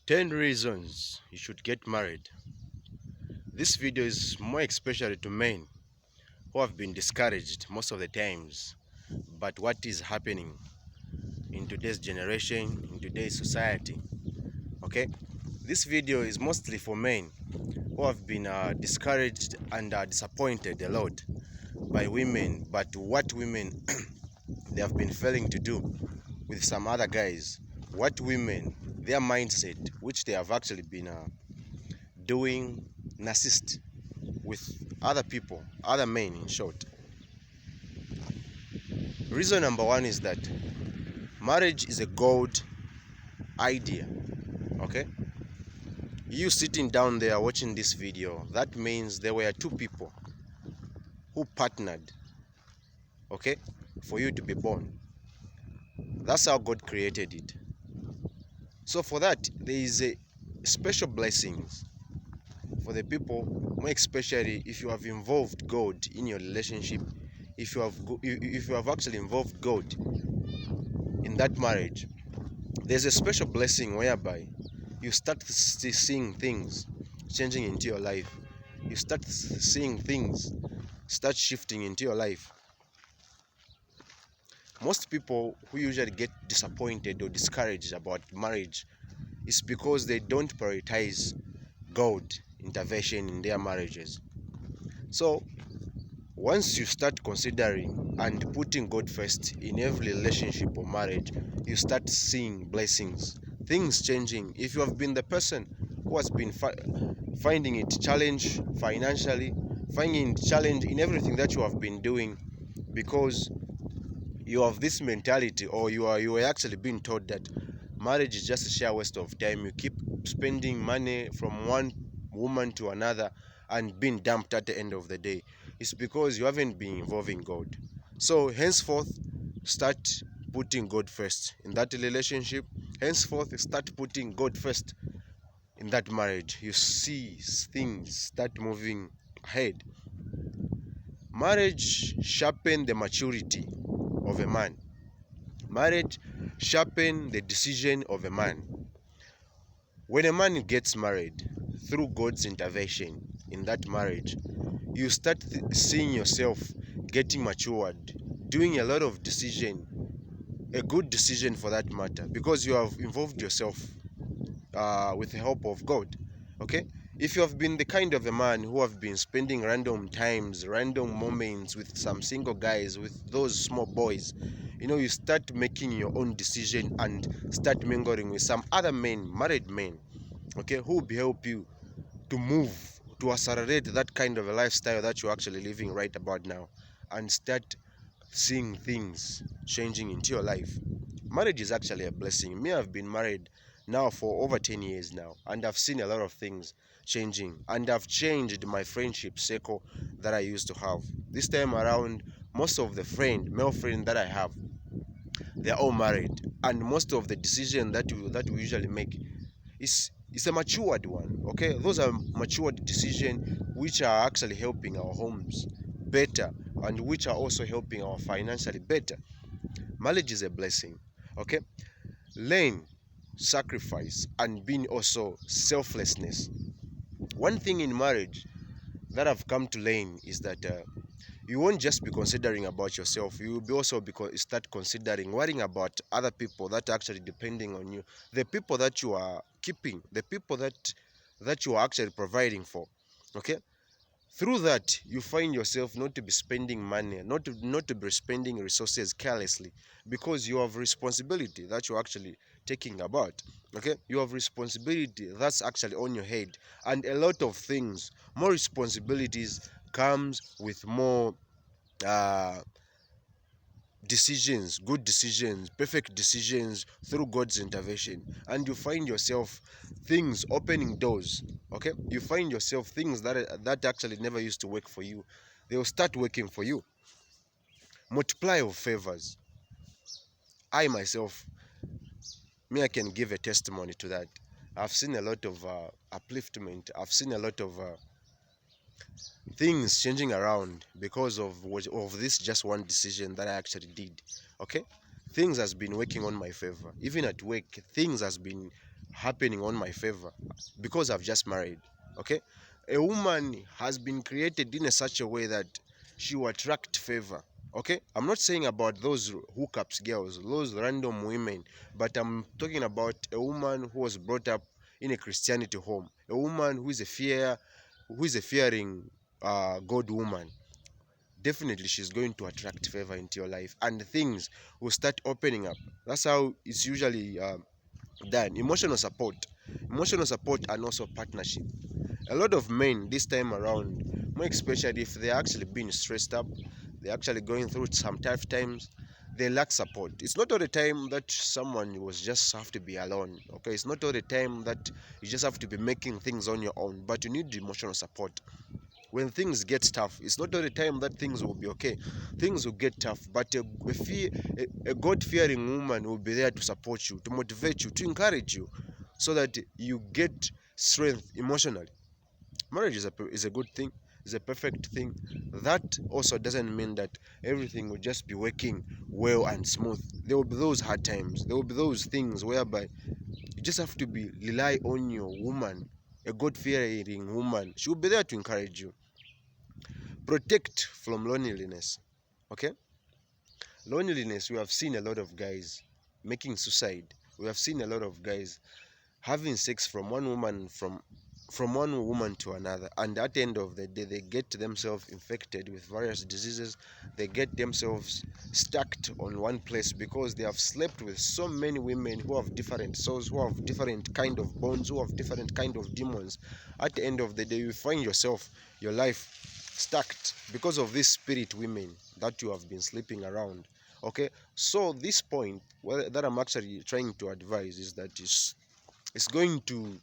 10 reasons you should get married. This video is more especially to men who have been discouraged most of the times but what is happening in today's generation, in today's society. Okay, this video is mostly for men who have been discouraged and disappointed a lot by women, but what women they have been failing to do with some other guys, what women, their mindset, which they have actually been doing narcissist with other people, other men in short. Reason number one is that marriage is a God idea. Okay, you sitting down there watching this video, that means there were two people who partnered, okay, for you to be born. That's how God created it. So for that, there is a special blessings for the people, more especially if you have involved God in your relationship, if you have actually involved God in that marriage. There's a special blessing whereby you start seeing things changing into your life. You start seeing things start shifting into your life. Most people who usually get disappointed or discouraged about marriage is because they don't prioritize God intervention in their marriages. So once you start considering and putting God first in every relationship or marriage, you start seeing blessings, things changing. If you have been the person who has been finding it challenge financially, finding it challenge in everything that you have been doing, because you have this mentality, or you are actually being told that marriage is just a sheer waste of time. You keep spending money from one woman to another and being dumped at the end of the day. It's because you haven't been involving God. So henceforth, start putting God first in that relationship. Henceforth, start putting God first in that marriage. You see things start moving ahead. Marriage sharpen the maturity of a man. Marriage sharpen the decision of a man. When a man gets married through God's intervention in that marriage, you start seeing yourself getting matured, doing a lot of decision, a good decision for that matter, because you have involved yourself with the help of God. Okay, if you have been the kind of a man who have been spending random times, random moments with some single guys, with those small boys, you start making your own decision and start mingling with some other men, married men, okay, who will help you to move, to accelerate that kind of a lifestyle that you're actually living right about now, and start seeing things changing into your life. Marriage is actually a blessing. Me, I've been married now for over 10 years now, and I've seen a lot of things changing, and I've changed my friendship circle that I used to have. This time around, most of the male friends that I have, they're all married, and most of the decision that we usually make is a matured one. Okay, those are matured decisions which are actually helping our homes better, and which are also helping our financially better. Marriage is a blessing. Okay, learn sacrifice and being also selflessness. One thing in marriage that I've come to learn is that you won't just be considering about yourself. You will be also start considering, worrying about other people that are actually depending on you, the people that you are keeping, the people that you are actually providing for. Okay, through that you find yourself not to be spending money, not to be spending resources carelessly, because you have responsibility that you're actually taking about. Okay, you have responsibility that's actually on your head, and a lot of things, more responsibilities comes with more uh, decisions, good decisions, perfect decisions through God's intervention, and you find yourself things opening doors. Okay, you find yourself things that actually never used to work for you, they will start working for you. Multiply of favors. I myself, I can give a testimony to that. I've seen a lot of upliftment. I've seen a lot of things changing around because of this just one decision that I actually did. Okay, things has been working on my favor. Even at work, things has been happening on my favor because I've just married. Okay, a woman has been created in a such a way that she will attract favor. Okay, I'm not saying about those hookups girls, those random women, but I'm talking about a woman who was brought up in a Christianity home, a woman who is a fearing God woman. Definitely she's going to attract favor into your life, and things will start opening up. That's how it's usually done. Emotional support and also partnership. A lot of men this time around, more especially if they're actually being stressed up, they're actually going through some tough times, they lack support. It's not all the time that someone was just have to be alone. Okay, it's not all the time that you just have to be making things on your own, but you need emotional support. When things get tough, it's not all the time that things will be okay. Things will get tough, but a God-fearing woman will be there to support you, to motivate you, to encourage you, so that you get strength emotionally. Marriage is a good thing, is a perfect thing. That also doesn't mean that everything will just be working well and smooth. There will be those hard times. There will be those things whereby you just have to be rely on your woman, a God-fearing woman. She will be there to encourage you. Protect from loneliness. Okay, loneliness, we have seen a lot of guys making suicide. We have seen a lot of guys having sex from one woman to another, and at the end of the day they get themselves infected with various diseases. They get themselves stuck on one place because they have slept with so many women who have different souls, who have different kind of bonds, who have different kind of demons. At the end of the day you find yourself, your life stuck because of these spirit women that you have been sleeping around. Okay, so this point, well, that I'm actually trying to advise is that it's going to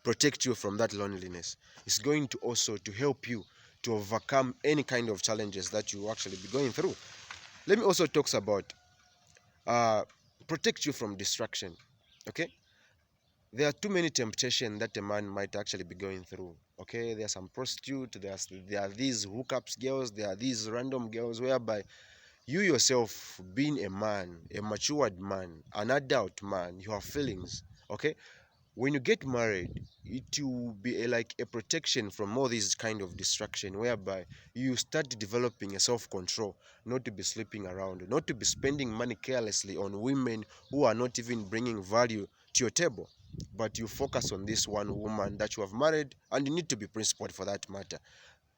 protect you from that loneliness. It's going to also to help you to overcome any kind of challenges that you actually be going through. Let me also talk about uh, protect you from distraction. Okay, there are too many temptations that a man might actually be going through. Okay, there are some prostitute, there are these hookups girls, there are these random girls whereby you yourself, being a man, a matured man, an adult man, you have feelings. Okay, when you get married, it will be like a protection from all these kind of distraction whereby you start developing a self-control, not to be sleeping around, not to be spending money carelessly on women who are not even bringing value to your table, but you focus on this one woman that you have married, and you need to be principled for that matter.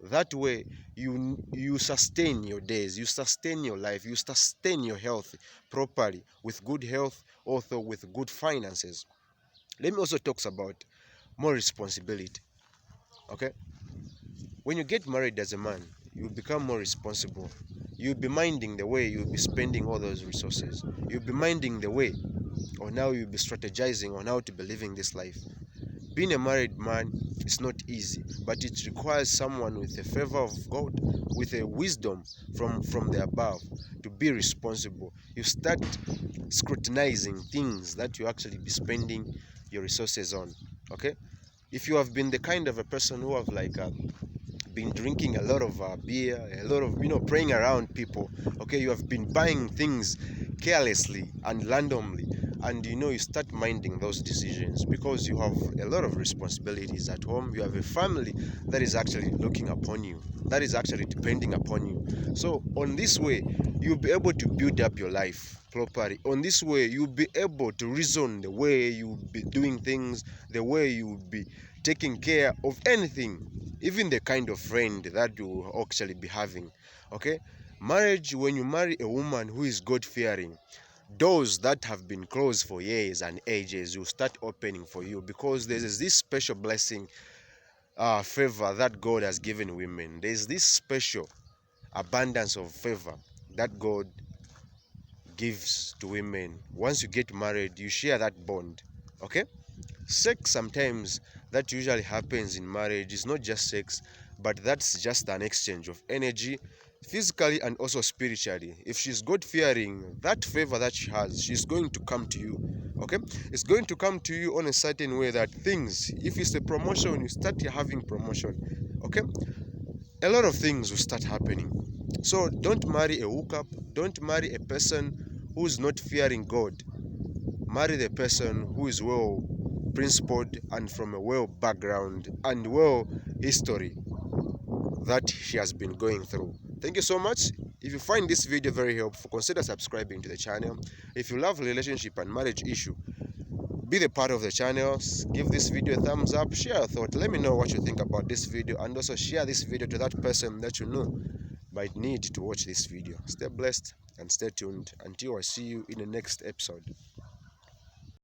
That way you sustain your days, you sustain your life, you sustain your health properly, with good health, also with good finances. Let me also talk about more responsibility. Okay, when you get married as a man, you become more responsible. You'll be minding the way you'll be spending all those resources. You'll be minding the way, or now you'll be strategizing on how to be living this life. Being a married man is not easy, but it requires someone with the favor of God, with a wisdom from the above, to be responsible. You start scrutinizing things that you actually be spending your resources on. Okay, if you have been the kind of a person who have like been drinking a lot of beer, a lot of praying around people. Okay, you have been buying things carelessly and randomly, and you start minding those decisions because you have a lot of responsibilities at home. You have a family that is actually looking upon you, that is actually depending upon you. So on this way, you'll be able to build up your life properly. On this way, you'll be able to reason the way you'll be doing things, the way you'll be taking care of anything, even the kind of friend that you will actually be having. Okay, marriage, when you marry a woman who is God fearing, doors that have been closed for years and ages will start opening for you, because there's this special blessing, favor that God has given women. There's this special abundance of favor that God gives to women. Once you get married, you share that bond. Okay, sex sometimes that usually happens in marriage is not just sex, but that's just an exchange of energy, physically and also spiritually. If she's God fearing, that favor that she has, she's going to come to you. Okay, it's going to come to you on a certain way that things, if it's a promotion, you start having promotion. Okay, a lot of things will start happening. So don't marry a hookup, don't marry a person who's not fearing God. Marry the person who is well principled and from a well background and well history that she has been going through. Thank you so much. If you find this video very helpful, consider subscribing to the channel. If you love relationship and marriage issue, be the part of the channel. Give this video a thumbs up, share a thought, let me know what you think about this video, and also share this video to that person that you know might need to watch this video. Stay blessed and stay tuned until I see you in the next episode.